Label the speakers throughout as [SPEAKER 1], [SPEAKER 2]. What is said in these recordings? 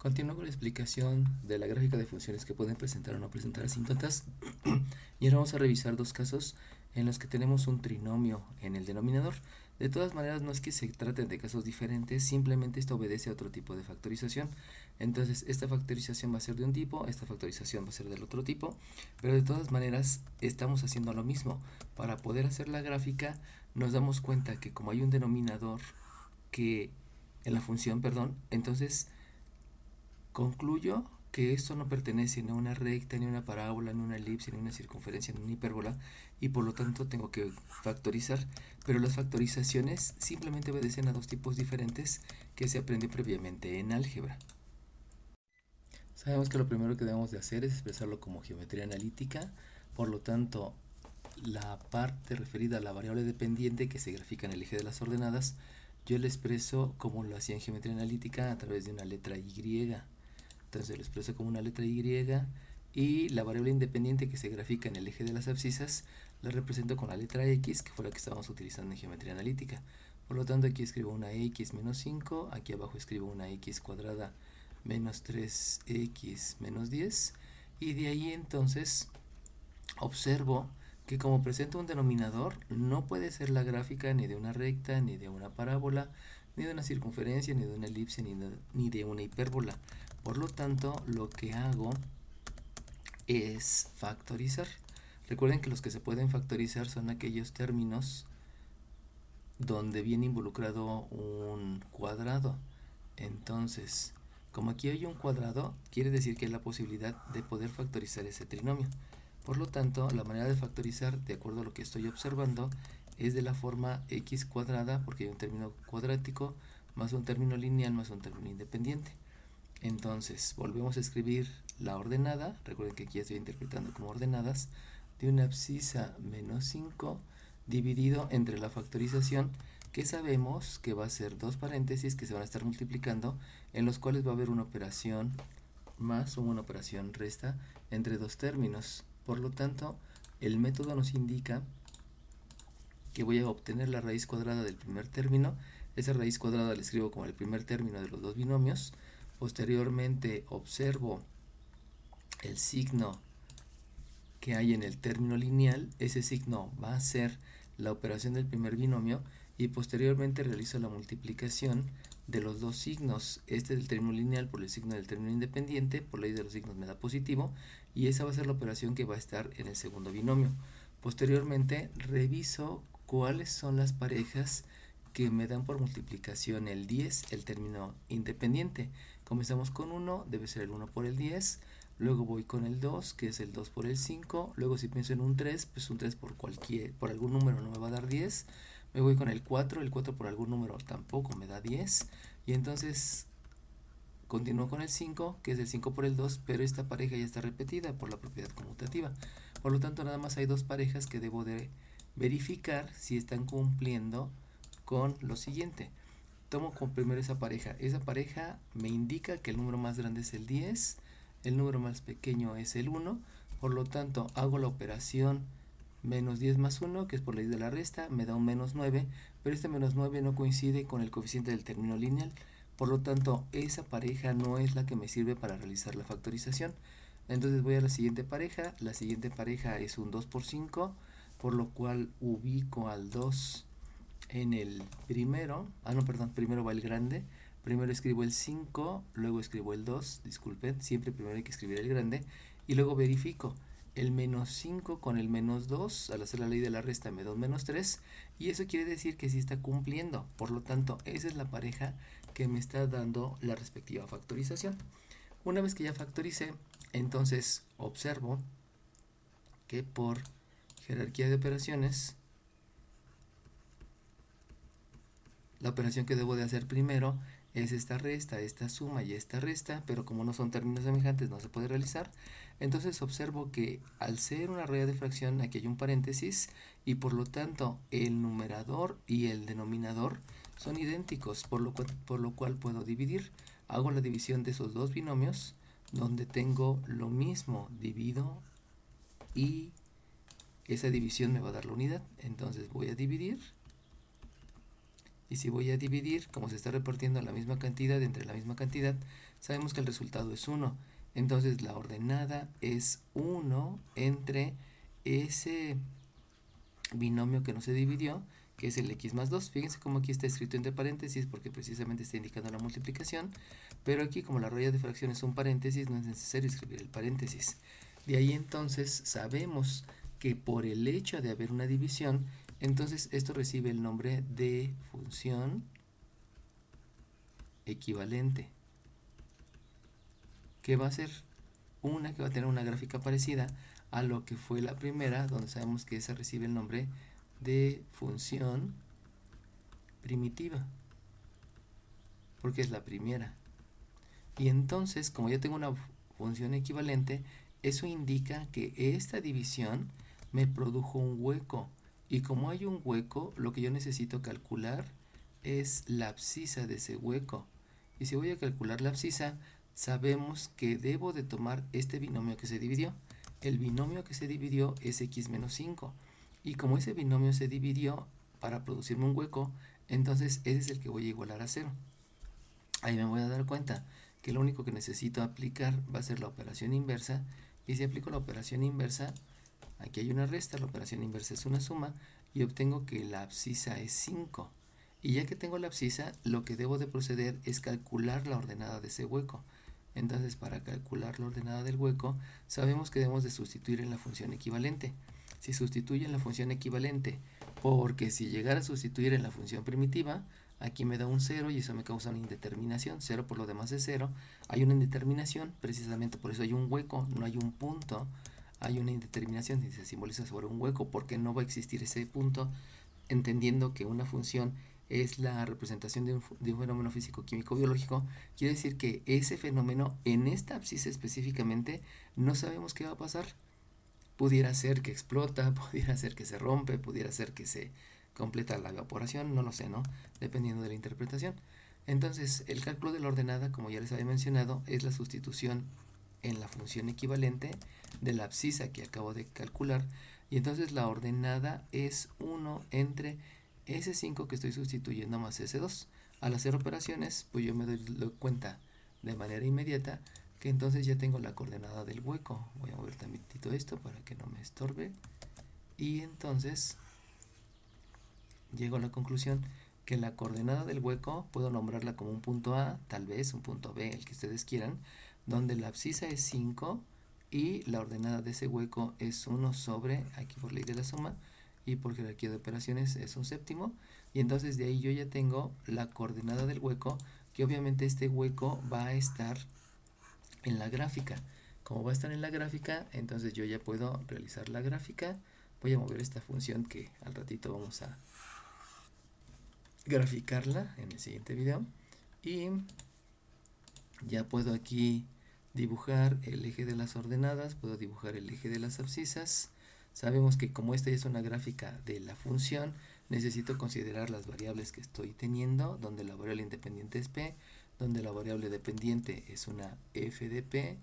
[SPEAKER 1] Continúo con la explicación de la gráfica de funciones que pueden presentar o no presentar asíntotas. Y ahora vamos a revisar dos casos en los que tenemos un trinomio en el denominador. De todas maneras, no es que se traten de casos diferentes, simplemente esto obedece a otro tipo de factorización. Entonces, esta factorización va a ser de un tipo, esta factorización va a ser del otro tipo, pero de todas maneras estamos haciendo lo mismo. Para poder hacer la gráfica, nos damos cuenta que como hay un denominador que en la función, perdón, entonces concluyo que esto no pertenece ni a una recta, ni a una parábola, ni a una elipse, ni a una circunferencia, ni a una hipérbola, y por lo tanto tengo que factorizar. Pero las factorizaciones simplemente obedecen a dos tipos diferentes que se aprende previamente en álgebra. Sabemos que lo primero que debemos de hacer es expresarlo como geometría analítica, por lo tanto la parte referida a la variable dependiente que se grafica en el eje de las ordenadas, yo la expreso como lo hacía en geometría analítica a través de una letra Y. Entonces lo expreso como una letra Y y la variable independiente que se grafica en el eje de las abscisas la represento con la letra X, que fue la que estábamos utilizando en geometría analítica. Por lo tanto, aquí escribo una X menos 5, aquí abajo escribo una X cuadrada menos 3X menos 10, y de ahí entonces observo que como presenta un denominador, no puede ser la gráfica ni de una recta, ni de una parábola, ni de una circunferencia, ni de una elipse, ni de una hipérbola. Por lo tanto, lo que hago es factorizar. Recuerden que los que se pueden factorizar son aquellos términos donde viene involucrado un cuadrado. Entonces, como aquí hay un cuadrado, quiere decir que hay la posibilidad de poder factorizar ese trinomio. Por lo tanto, la manera de factorizar, de acuerdo a lo que estoy observando, es de la forma x cuadrada, porque hay un término cuadrático, más un término lineal, más un término independiente. Entonces, volvemos a escribir la ordenada, recuerden que aquí estoy interpretando como ordenadas, de una abscisa menos 5 dividido entre la factorización, que sabemos que va a ser dos paréntesis que se van a estar multiplicando, en los cuales va a haber una operación más o una operación resta entre dos términos. Por lo tanto, el método nos indica que voy a obtener la raíz cuadrada del primer término. Esa raíz cuadrada la escribo como el primer término de los dos binomios. Posteriormente observo el signo que hay en el término lineal. Ese signo va a ser la operación del primer binomio, y posteriormente realizo la multiplicación de los dos signos, este del término lineal por el signo del término independiente. Por ley de los signos me da positivo, y esa va a ser la operación que va a estar en el segundo binomio. Posteriormente reviso cuáles son las parejas que me dan por multiplicación el 10, el término independiente. Comenzamos con 1, debe ser el 1 por el 10, luego voy con el 2, que es el 2 por el 5, luego si pienso en un 3, pues un 3 por algún número no me va a dar 10, me voy con el 4 por algún número tampoco me da 10, y entonces continúo con el 5, que es el 5 por el 2, pero esta pareja ya está repetida por la propiedad conmutativa. Por lo tanto, nada más hay dos parejas que debo de verificar si están cumpliendo con lo siguiente. Tomo como primero esa pareja. Esa pareja me indica que el número más grande es el 10, el número más pequeño es el 1, por lo tanto hago la operación menos 10 más 1, que es por ley de la resta, me da un menos 9, pero este menos 9 no coincide con el coeficiente del término lineal, por lo tanto esa pareja no es la que me sirve para realizar la factorización. Entonces voy a la siguiente pareja es un 2 por 5, por lo cual ubico al 2 en el primero, no, perdón, primero va el grande, primero escribo el 5, luego escribo el 2, disculpen, siempre primero hay que escribir el grande, y luego verifico el menos 5 con el menos 2, al hacer la ley de la resta me da un menos 3, y eso quiere decir que sí está cumpliendo. Por lo tanto, esa es la pareja que me está dando la respectiva factorización. Una vez que ya factoricé, entonces observo que por jerarquía de operaciones, la operación que debo de hacer primero es esta resta, esta suma y esta resta, pero como no son términos semejantes no se puede realizar. Entonces observo que al ser una regla de fracción aquí hay un paréntesis, y por lo tanto el numerador y el denominador son idénticos, por lo cual puedo dividir. Hago la división de esos dos binomios donde tengo lo mismo, divido, y esa división me va a dar la unidad. Entonces voy a dividir Y si voy a dividir, como se está repartiendo la misma cantidad entre la misma cantidad, sabemos que el resultado es 1. Entonces la ordenada es 1 entre ese binomio que no se dividió, que es el x más 2. Fíjense cómo aquí está escrito entre paréntesis porque precisamente está indicando la multiplicación, pero aquí como la raya de fracción es un paréntesis, no es necesario escribir el paréntesis. De ahí entonces sabemos que por el hecho de haber una división, entonces esto recibe el nombre de función equivalente, que va a ser una que va a tener una gráfica parecida a lo que fue la primera, donde sabemos que esa recibe el nombre de función primitiva, porque es la primera. Y entonces, como ya tengo una función equivalente, eso indica que esta división me produjo un hueco. Y como hay un hueco, lo que yo necesito calcular es la abscisa de ese hueco. Y si voy a calcular la abscisa, sabemos que debo de tomar este binomio que se dividió. El binomio que se dividió es x menos 5. Y como ese binomio se dividió para producirme un hueco, entonces ese es el que voy a igualar a 0. Ahí me voy a dar cuenta que lo único que necesito aplicar va a ser la operación inversa. Y si aplico la operación inversa, aquí hay una resta, la operación inversa es una suma, y obtengo que la abscisa es 5. Y ya que tengo la abscisa, lo que debo de proceder es calcular la ordenada de ese hueco. Entonces, para calcular la ordenada del hueco, sabemos que debemos de sustituir en la función equivalente. Si sustituyo en la función equivalente, porque si llegara a sustituir en la función primitiva, aquí me da un 0 y eso me causa una indeterminación. 0 por lo demás es 0. Hay una indeterminación, precisamente por eso hay un hueco, no hay un punto. Hay una indeterminación y se simboliza sobre un hueco porque no va a existir ese punto, entendiendo que una función es la representación de un fenómeno físico, químico, biológico. Quiere decir que ese fenómeno en esta abscisa específicamente no sabemos qué va a pasar. Pudiera ser que explota, pudiera ser que se rompe, pudiera ser que se completa la evaporación, no lo sé, ¿no? Dependiendo de la interpretación. Entonces, el cálculo de la ordenada, como ya les había mencionado, es la sustitución en la función equivalente de la abscisa que acabo de calcular. Y entonces la ordenada es 1 entre ese 5 que estoy sustituyendo más ese 2. Al hacer operaciones, pues yo me doy cuenta de manera inmediata que entonces ya tengo la coordenada del hueco. Voy a mover tantito esto para que no me estorbe. Y entonces llego a la conclusión que la coordenada del hueco puedo nombrarla como un punto A, tal vez un punto B, el que ustedes quieran, donde la abscisa es 5 y la ordenada de ese hueco es 1 sobre, aquí por ley de la suma y por jerarquía de operaciones es un séptimo, y entonces de ahí yo ya tengo la coordenada del hueco, que obviamente este hueco va a estar en la gráfica. Como va a estar en la gráfica, entonces yo ya puedo realizar la gráfica. Voy a mover esta función que al ratito vamos a graficarla en el siguiente video, y ya puedo aquí dibujar el eje de las ordenadas, puedo dibujar el eje de las abscisas. Sabemos que como esta es una gráfica de la función, necesito considerar las variables que estoy teniendo, donde la variable independiente es p, donde la variable dependiente es una f de p,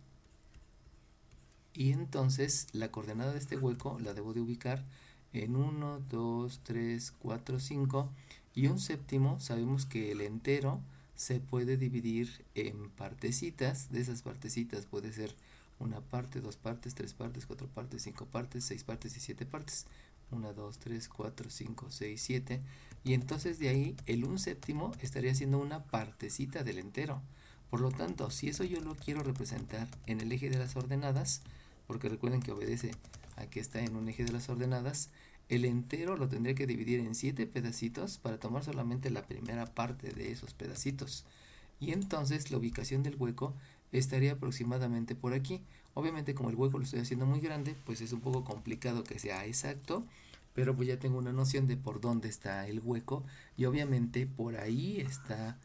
[SPEAKER 1] y entonces la coordenada de este hueco la debo de ubicar en 1, 2, 3, 4, 5, y un séptimo sabemos que el entero se puede dividir en partecitas. De esas partecitas puede ser una parte, dos partes, tres partes, cuatro partes, cinco partes, seis partes y siete partes. 1, 2, 3, 4, 5, 6, 7. Y entonces de ahí el un séptimo estaría siendo una partecita del entero. Por lo tanto, si eso yo lo quiero representar en el eje de las ordenadas, porque recuerden que obedece a que está en un eje de las ordenadas, el entero lo tendré que dividir en 7 pedacitos para tomar solamente la primera parte de esos pedacitos. Y entonces la ubicación del hueco estaría aproximadamente por aquí. Obviamente como el hueco lo estoy haciendo muy grande, pues es un poco complicado que sea exacto, pero pues ya tengo una noción de por dónde está el hueco, y obviamente por ahí está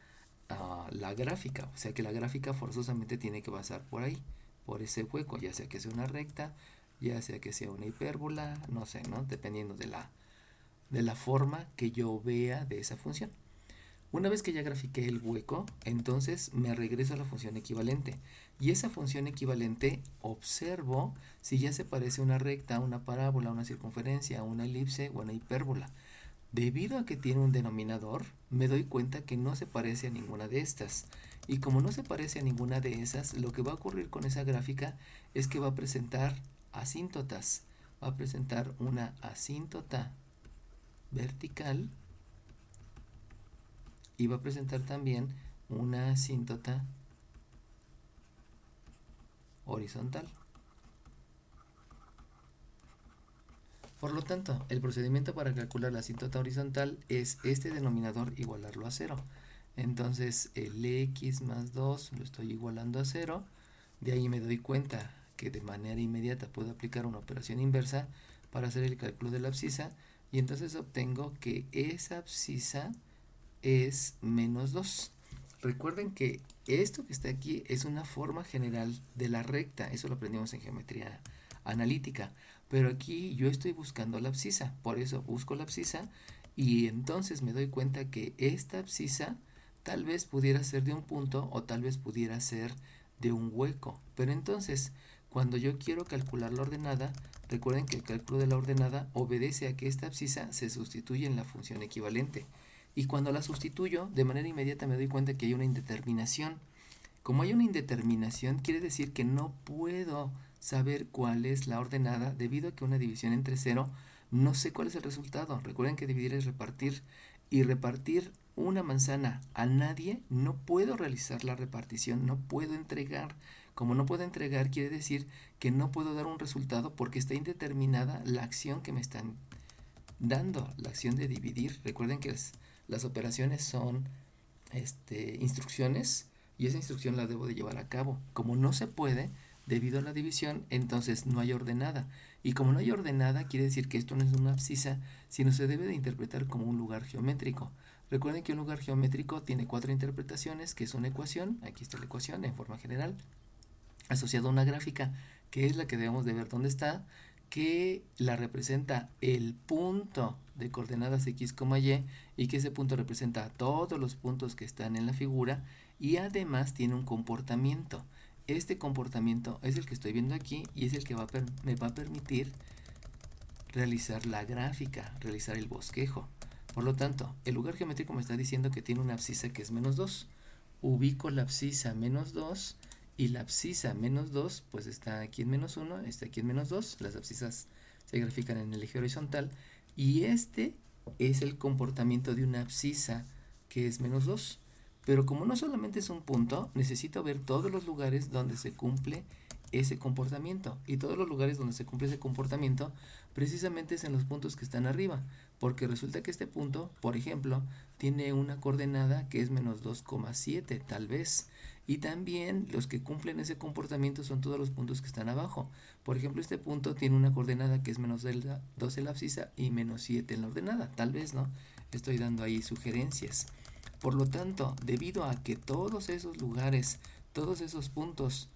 [SPEAKER 1] la gráfica. O sea que la gráfica forzosamente tiene que pasar por ahí, por ese hueco, ya sea que sea una recta, ya sea que sea una hipérbola, no sé, ¿no? Dependiendo de la forma que yo vea de esa función. Una vez que ya grafiqué el hueco, entonces me regreso a la función equivalente. Y esa función equivalente observo si ya se parece a una recta, a una parábola, a una circunferencia, a una elipse o a una hipérbola. Debido a que tiene un denominador, me doy cuenta que no se parece a ninguna de estas. Y como no se parece a ninguna de esas, lo que va a ocurrir con esa gráfica es que va a presentar asíntotas. Va a presentar una asíntota vertical y va a presentar también una asíntota horizontal. Por lo tanto, el procedimiento para calcular la asíntota horizontal es este denominador igualarlo a 0. Entonces el x más 2 lo estoy igualando a 0. De ahí me doy cuenta que de manera inmediata puedo aplicar una operación inversa para hacer el cálculo de la abscisa. Y entonces obtengo que esa abscisa es menos 2. Recuerden que esto que está aquí es una forma general de la recta. Eso lo aprendimos en geometría analítica. Pero aquí yo estoy buscando la abscisa. Por eso busco la abscisa y entonces me doy cuenta que esta abscisa tal vez pudiera ser de un punto o tal vez pudiera ser de un hueco. Pero entonces, cuando yo quiero calcular la ordenada, recuerden que el cálculo de la ordenada obedece a que esta abscisa se sustituye en la función equivalente. Y cuando la sustituyo, de manera inmediata me doy cuenta que hay una indeterminación. Como hay una indeterminación, quiere decir que no puedo saber cuál es la ordenada debido a que una división entre 0 no sé cuál es el resultado. Recuerden que dividir es repartir y repartir una manzana a nadie, no puedo realizar la repartición, no puedo entregar. Como no puedo entregar, quiere decir que no puedo dar un resultado porque está indeterminada la acción que me están dando, la acción de dividir. Recuerden que las operaciones son instrucciones y esa instrucción la debo de llevar a cabo. Como no se puede, debido a la división, entonces no hay ordenada. Y como no hay ordenada, quiere decir que esto no es una abscisa, sino se debe de interpretar como un lugar geométrico. Recuerden que un lugar geométrico tiene 4 interpretaciones, que es una ecuación, aquí está la ecuación en forma general, asociada a una gráfica, que es la que debemos de ver dónde está, que la representa el punto de coordenadas x, y que ese punto representa a todos los puntos que están en la figura y además tiene un comportamiento. Este comportamiento es el que estoy viendo aquí y es el que me va a permitir realizar la gráfica, realizar el bosquejo. Por lo tanto, el lugar geométrico me está diciendo que tiene una abscisa que es menos 2. Ubico la abscisa menos 2 y la abscisa menos 2 pues está aquí en menos 1, está aquí en menos 2. Las abscisas se grafican en el eje horizontal y este es el comportamiento de una abscisa que es menos 2. Pero como no solamente es un punto, necesito ver todos los lugares donde se cumple ese comportamiento. Y todos los lugares donde se cumple ese comportamiento precisamente es en los puntos que están arriba. Porque resulta que este punto, por ejemplo, tiene una coordenada que es menos 2,7 tal vez. Y también los que cumplen ese comportamiento son todos los puntos que están abajo. Por ejemplo, este punto tiene una coordenada que es menos 2 en la abscisa y menos 7 en la ordenada. Tal vez, ¿no? Estoy dando ahí sugerencias. Por lo tanto, debido a que todos esos lugares, todos esos puntos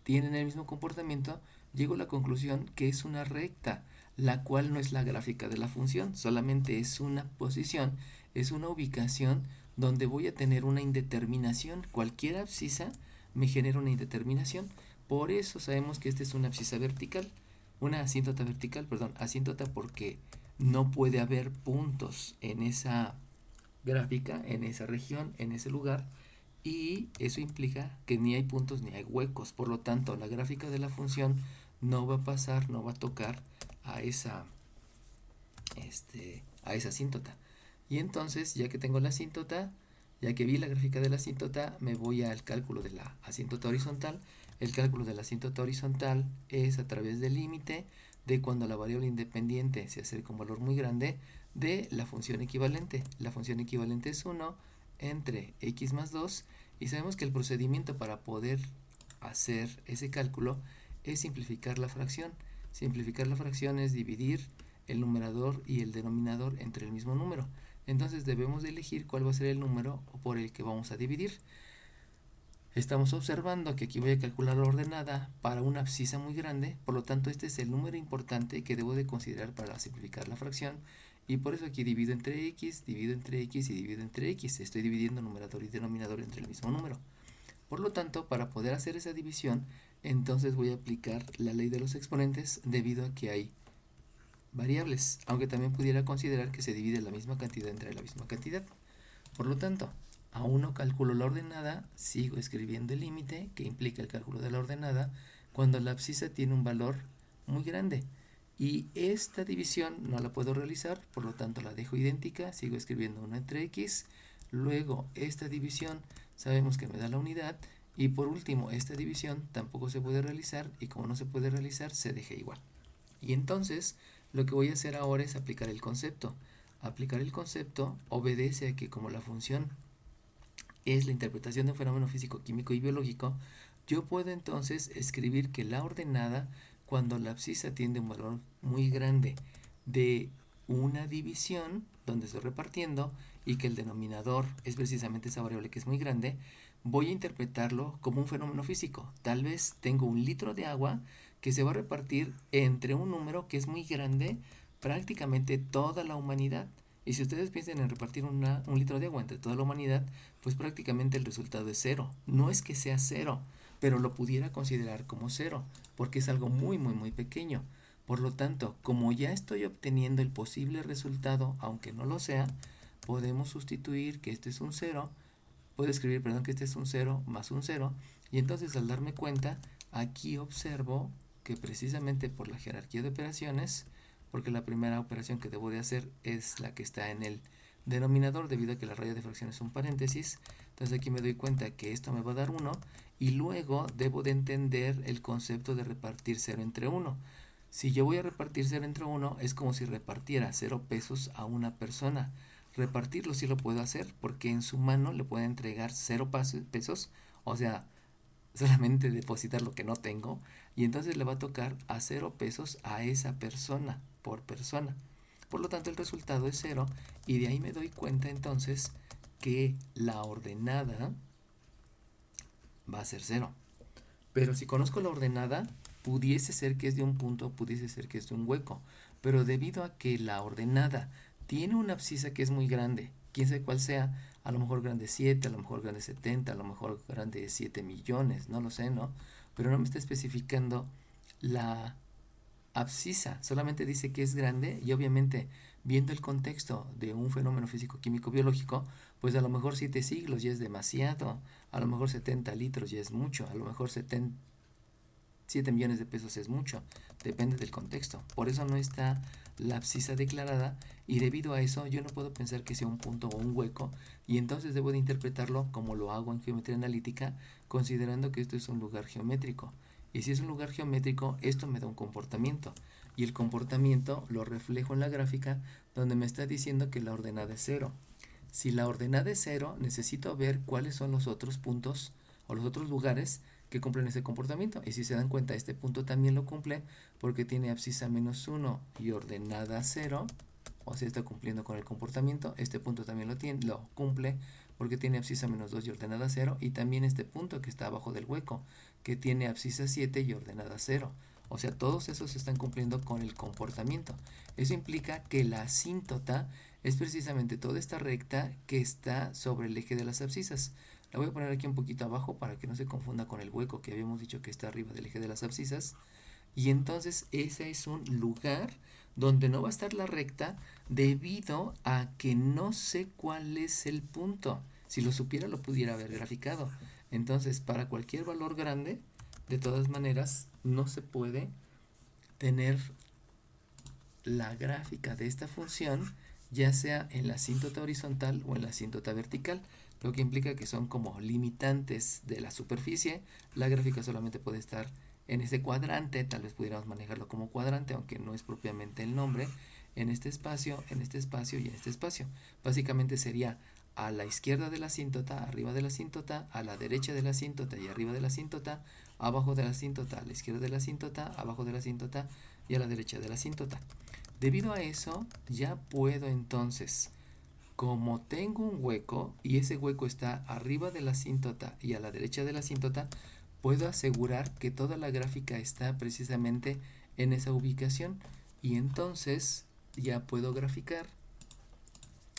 [SPEAKER 1] tienen el mismo comportamiento, llego a la conclusión que es una recta, la cual no es la gráfica de la función, solamente es una posición, es una ubicación donde voy a tener una indeterminación. Cualquier abscisa me genera una indeterminación. Por eso sabemos que esta es una abscisa vertical, una asíntota vertical, perdón, asíntota porque no puede haber puntos en esa gráfica, en esa región, en ese lugar, y eso implica que ni hay puntos ni hay huecos. Por lo tanto, la gráfica de la función no va a pasar, no va a tocar a esa asíntota. Y entonces, ya que tengo la asíntota, ya que vi la gráfica de la asíntota, me voy al cálculo de la asíntota horizontal. El cálculo de la asíntota horizontal es a través del límite de cuando la variable independiente se acerca a un valor muy grande de la función equivalente. La función equivalente es 1 entre x más 2 y sabemos que el procedimiento para poder hacer ese cálculo es simplificar la fracción. Simplificar la fracción es dividir el numerador y el denominador entre el mismo número. Entonces debemos de elegir cuál va a ser el número por el que vamos a dividir. Estamos observando que aquí voy a calcular la ordenada para una abscisa muy grande, por lo tanto este es el número importante que debo de considerar para simplificar la fracción y por eso aquí divido entre x, divido entre x y divido entre x. Estoy dividiendo numerador y denominador entre el mismo número. Por lo tanto, para poder hacer esa división, entonces voy a aplicar la ley de los exponentes debido a que hay variables, aunque también pudiera considerar que se divide la misma cantidad entre la misma cantidad. Por lo tanto, aún no calculo la ordenada, sigo escribiendo el límite que implica el cálculo de la ordenada cuando la abscisa tiene un valor muy grande. Y esta división no la puedo realizar, por lo tanto la dejo idéntica, sigo escribiendo 1 entre x, luego esta división sabemos que me da la unidad, y por último esta división tampoco se puede realizar, y como no se puede realizar se deja igual. Y entonces lo que voy a hacer ahora es aplicar el concepto. Aplicar el concepto obedece a que como la función es la interpretación de un fenómeno físico, químico y biológico, yo puedo entonces escribir que la ordenada, cuando la abscisa tiene un valor muy grande de una división donde estoy repartiendo y que el denominador es precisamente esa variable que es muy grande, voy a interpretarlo como un fenómeno físico. Tal vez tengo un litro de agua que se va a repartir entre un número que es muy grande, prácticamente toda la humanidad. Y si ustedes piensan en repartir un litro de agua entre toda la humanidad, pues prácticamente el resultado es cero. No es que sea cero, pero lo pudiera considerar como cero, porque es algo muy, muy, muy pequeño. Por lo tanto, como ya estoy obteniendo el posible resultado, aunque no lo sea, podemos sustituir que este es un cero, puedo escribir, perdón, que este es un cero más un cero, y entonces al darme cuenta, aquí observo que precisamente por la jerarquía de operaciones, porque la primera operación que debo de hacer es la que está en el denominador, debido a que la raya de fracción es un paréntesis, entonces aquí me doy cuenta que esto me va a dar 1, y luego debo de entender el concepto de repartir 0 entre 1. Si yo voy a repartir 0 entre 1, es como si repartiera 0 pesos a una persona. Repartirlo sí lo puedo hacer, porque en su mano le puedo entregar 0 pesos, o sea, solamente depositar lo que no tengo, y entonces le va a tocar a 0 pesos a esa persona por persona. Por lo tanto, el resultado es 0, y de ahí me doy cuenta entonces que la ordenada va a ser 0. Pero si conozco la ordenada, pudiese ser que es de un punto, pudiese ser que es de un hueco. Pero debido a que la ordenada tiene una abscisa que es muy grande, quién sabe cuál sea, a lo mejor grande 7, a lo mejor grande 70, a lo mejor grande 7 millones, no lo sé, ¿no? Pero no me está especificando la abscisa, solamente dice que es grande, y obviamente viendo el contexto de un fenómeno físico, químico, biológico, pues a lo mejor 7 siglos ya es demasiado, a lo mejor 70 litros ya es mucho, a lo mejor 7 millones de pesos es mucho, depende del contexto. Por eso no está la abscisa declarada, y debido a eso yo no puedo pensar que sea un punto o un hueco, y entonces debo de interpretarlo como lo hago en geometría analítica, considerando que esto es un lugar geométrico. Y si es un lugar geométrico, esto me da un comportamiento, y el comportamiento lo reflejo en la gráfica, donde me está diciendo que la ordenada es 0. Si la ordenada es 0, necesito ver cuáles son los otros puntos o los otros lugares que cumplen ese comportamiento. Y si se dan cuenta, este punto también lo cumple, porque tiene abscisa menos 1 y ordenada 0, o sea, está cumpliendo con el comportamiento. Este punto también lo cumple, porque tiene abscisa menos 2 y ordenada 0, y también este punto que está abajo del hueco, que tiene abscisa 7 y ordenada 0. O sea, todos esos están cumpliendo con el comportamiento. Eso implica que la asíntota es precisamente toda esta recta que está sobre el eje de las abscisas. La voy a poner aquí un poquito abajo para que no se confunda con el hueco que habíamos dicho que está arriba del eje de las abscisas. Y entonces ese es un lugar donde no va a estar la recta, debido a que no sé cuál es el punto. Si lo supiera, lo pudiera haber graficado. Entonces, para cualquier valor grande, de todas maneras, no se puede tener la gráfica de esta función, ya sea en la asíntota horizontal o en la asíntota vertical, lo que implica que son como limitantes de la superficie. La gráfica solamente puede estar en este cuadrante, tal vez pudiéramos manejarlo como cuadrante, aunque no es propiamente el nombre, en este espacio, en este espacio y en este espacio. Básicamente sería a la izquierda de la asíntota, arriba de la asíntota, a la derecha de la asíntota y arriba de la asíntota, abajo de la asíntota, a la izquierda de la asíntota, abajo de la asíntota y a la derecha de la asíntota. Debido a eso, ya puedo entonces, como tengo un hueco y ese hueco está arriba de la asíntota y a la derecha de la asíntota, puedo asegurar que toda la gráfica está precisamente en esa ubicación, y entonces ya puedo graficar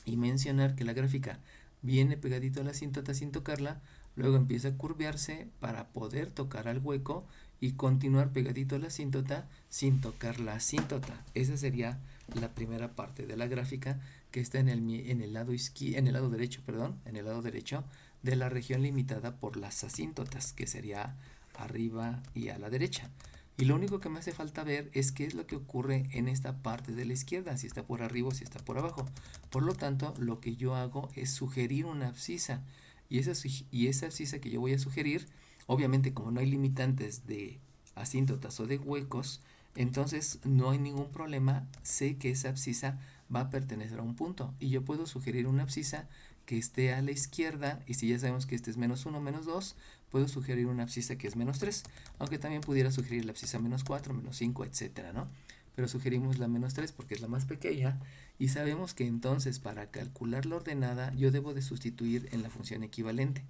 [SPEAKER 1] y mencionar que la gráfica viene pegadito a la asíntota sin tocarla, luego empieza a curvearse para poder tocar al hueco, y continuar pegadito a la asíntota sin tocar la asíntota. Esa sería la primera parte de la gráfica que está en el lado derecho, en el lado derecho de la región limitada por las asíntotas, que sería arriba y a la derecha. Y lo único que me hace falta ver es qué es lo que ocurre en esta parte de la izquierda, si está por arriba o si está por abajo. Por lo tanto, lo que yo hago es sugerir una abscisa. Y esa abscisa que yo voy a sugerir, obviamente como no hay limitantes de asíntotas o de huecos, entonces no hay ningún problema. Sé que esa abscisa va a pertenecer a un punto. Y yo puedo sugerir una abscisa que esté a la izquierda. Y si ya sabemos que este es -1, -2, puedo sugerir una abscisa que es -3, aunque también pudiera sugerir la abscisa -4, -5, etcétera, ¿no? Pero sugerimos la -3 porque es la más pequeña y sabemos que entonces para calcular la ordenada yo debo de sustituir en la función equivalente.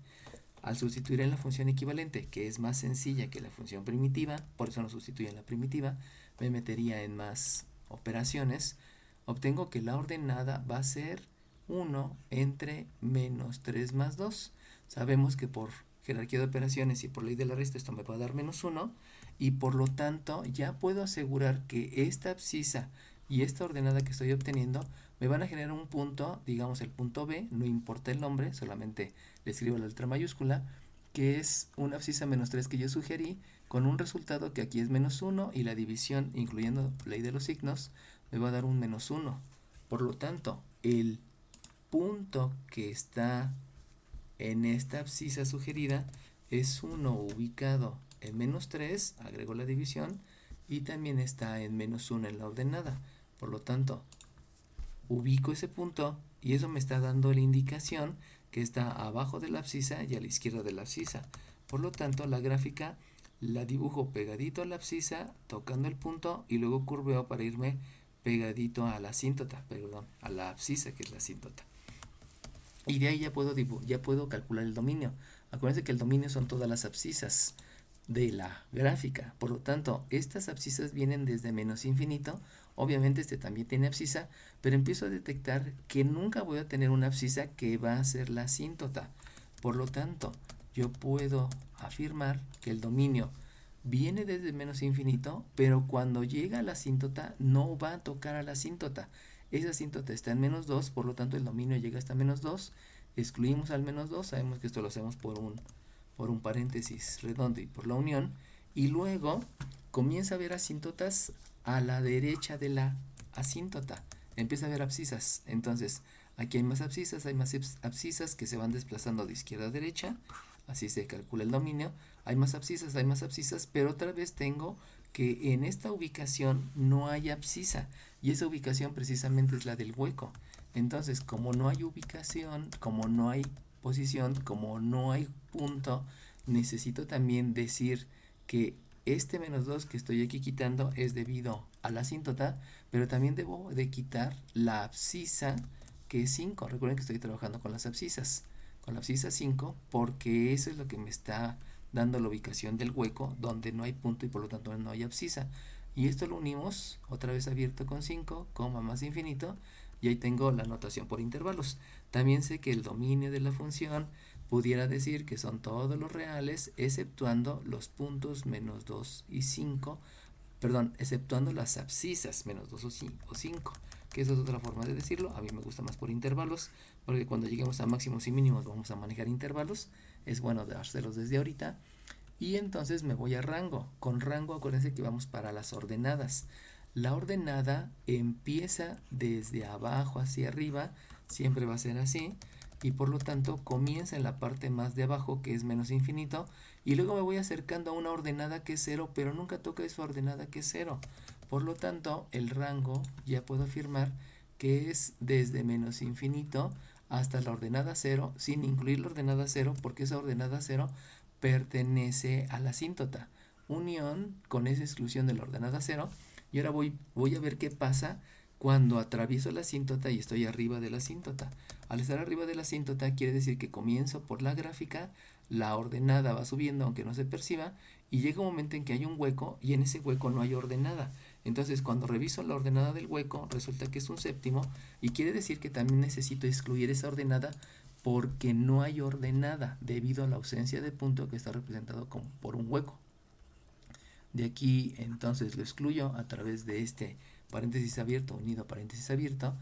[SPEAKER 1] Al sustituir en la función equivalente, que es más sencilla que la función primitiva, por eso no sustituyo en la primitiva, me metería en más operaciones, obtengo que la ordenada va a ser 1 entre -3 más 2. Sabemos que por jerarquía de operaciones y por ley de la resta esto me va a dar -1 y por lo tanto ya puedo asegurar que esta abscisa y esta ordenada que estoy obteniendo me van a generar un punto, digamos el punto B, no importa el nombre, solamente le escribo la letra mayúscula, que es una abscisa -3 que yo sugerí, con un resultado que aquí es -1 y la división, incluyendo ley de los signos, me va a dar un -1. Por lo tanto, el punto que está en esta abscisa sugerida es 1 ubicado en -3, agrego la división, y también está en -1 en la ordenada. Por lo tanto, ubico ese punto y eso me está dando la indicación que está abajo de la abscisa y a la izquierda de la abscisa. Por lo tanto, la gráfica la dibujo pegadito a la abscisa, tocando el punto y luego curveo para irme pegadito a la asíntota, a la abscisa que es la asíntota. Y de ahí ya puedo calcular el dominio. Acuérdense que el dominio son todas las abscisas de la gráfica. Por lo tanto, estas abscisas vienen desde -infinito. Obviamente este también tiene abscisa, pero empiezo a detectar que nunca voy a tener una abscisa que va a ser la asíntota. Por lo tanto, yo puedo afirmar que el dominio viene desde -infinito, pero cuando llega a la asíntota no va a tocar a la asíntota. Esa asíntota está en -2, por lo tanto el dominio llega hasta -2. Excluimos al -2, sabemos que esto lo hacemos por un paréntesis redondo y por la unión, y luego comienza a haber asíntotas a la derecha de la asíntota, empieza a haber abscisas. Entonces aquí hay más abscisas que se van desplazando de izquierda a derecha, así se calcula el dominio. Hay más abscisas, pero otra vez tengo que en esta ubicación no hay abscisa y esa ubicación precisamente es la del hueco. Entonces, como no hay ubicación, como no hay posición, como no hay punto, necesito también decir que este -2 que estoy aquí quitando es debido a la asíntota, pero también debo de quitar la abscisa que es 5. Recuerden que estoy trabajando con las abscisas, con la abscisa 5, porque eso es lo que me está dando la ubicación del hueco donde no hay punto y por lo tanto no hay abscisa. Y esto lo unimos otra vez abierto con 5, coma más infinito, y ahí tengo la notación por intervalos. También sé que el dominio de la función pudiera decir que son todos los reales exceptuando los puntos -2 y 5, exceptuando las abscisas -2 o 5, que esa es otra forma de decirlo. A mí me gusta más por intervalos, porque cuando lleguemos a máximos y mínimos vamos a manejar intervalos. Es bueno dárselos desde ahorita. Y entonces me voy a rango. Con rango acuérdense que vamos para las ordenadas. La ordenada empieza desde abajo hacia arriba, siempre va a ser así, y por lo tanto comienza en la parte más de abajo que es -infinito, y luego me voy acercando a una ordenada que es 0, pero nunca toca esa ordenada que es 0. Por lo tanto, el rango ya puedo afirmar que es desde -infinito hasta la ordenada 0, sin incluir la ordenada 0, porque esa ordenada 0 pertenece a la asíntota. Unión con esa exclusión de la ordenada 0. Y ahora voy a ver qué pasa cuando atravieso la asíntota y estoy arriba de la asíntota. Al estar arriba de la asíntota quiere decir que comienzo por la gráfica, la ordenada va subiendo aunque no se perciba, y llega un momento en que hay un hueco y en ese hueco no hay ordenada. Entonces cuando reviso la ordenada del hueco resulta que es un séptimo, y quiere decir que también necesito excluir esa ordenada porque no hay ordenada debido a la ausencia de punto que está representado por un hueco. De aquí entonces lo excluyo a través de este paréntesis abierto unido a paréntesis abierto,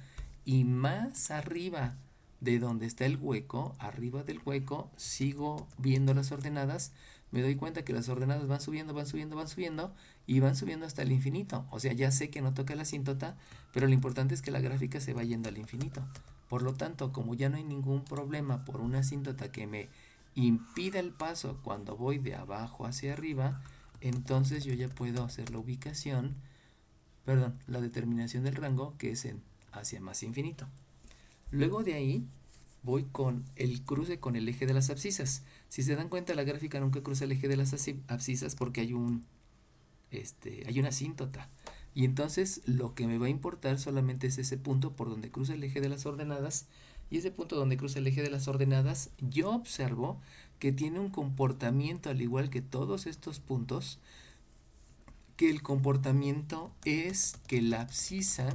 [SPEAKER 1] y más arriba de donde está el hueco, arriba del hueco, sigo viendo las ordenadas, me doy cuenta que las ordenadas van subiendo, van subiendo, van subiendo y van subiendo hasta el infinito. O sea, ya sé que no toca la asíntota, pero lo importante es que la gráfica se va yendo al infinito. Por lo tanto, como ya no hay ningún problema por una asíntota que me impida el paso cuando voy de abajo hacia arriba, entonces yo ya puedo hacer la ubicación, perdón, la determinación del rango, que es en hacia más infinito. Luego de ahí voy con el cruce con el eje de las abscisas. Si se dan cuenta, la gráfica nunca cruza el eje de las abscisas porque hay una asíntota. Y entonces lo que me va a importar solamente es ese punto por donde cruza el eje de las ordenadas. Y ese punto donde cruza el eje de las ordenadas, yo observo que tiene un comportamiento al igual que todos estos puntos, que el comportamiento es que la abscisa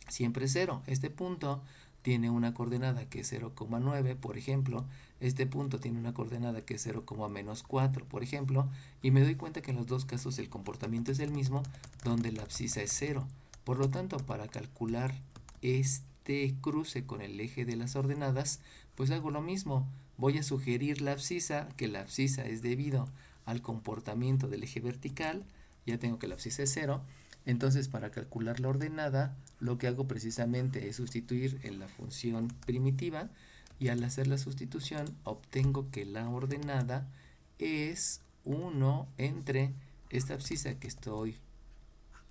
[SPEAKER 1] siempre es 0. Este punto tiene una coordenada que es 0,9, por ejemplo. Este punto tiene una coordenada que es 0,-4, por ejemplo. Y me doy cuenta que en los dos casos el comportamiento es el mismo, donde la abscisa es 0. Por lo tanto, para calcular este cruce con el eje de las ordenadas, pues hago lo mismo. Voy a sugerir la abscisa, que la abscisa es debido al comportamiento del eje vertical. Ya tengo que la abscisa es 0. Entonces, para calcular la ordenada, lo que hago precisamente es sustituir en la función primitiva, y al hacer la sustitución obtengo que la ordenada es 1 entre esta abscisa que estoy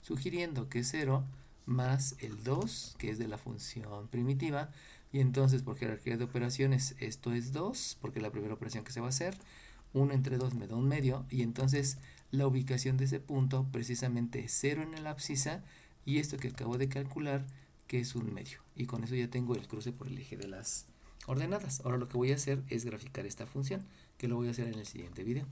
[SPEAKER 1] sugiriendo, que es 0, más el 2, que es de la función primitiva. Y entonces, por jerarquía de operaciones, esto es 2, porque la primera operación que se va a hacer, 1 entre 2 me da un medio, y entonces la ubicación de ese punto precisamente es 0 en la abscisa, y esto que acabo de calcular, que es un medio. Y con eso ya tengo el cruce por el eje de las ordenadas. Ahora lo que voy a hacer es graficar esta función, que lo voy a hacer en el siguiente video.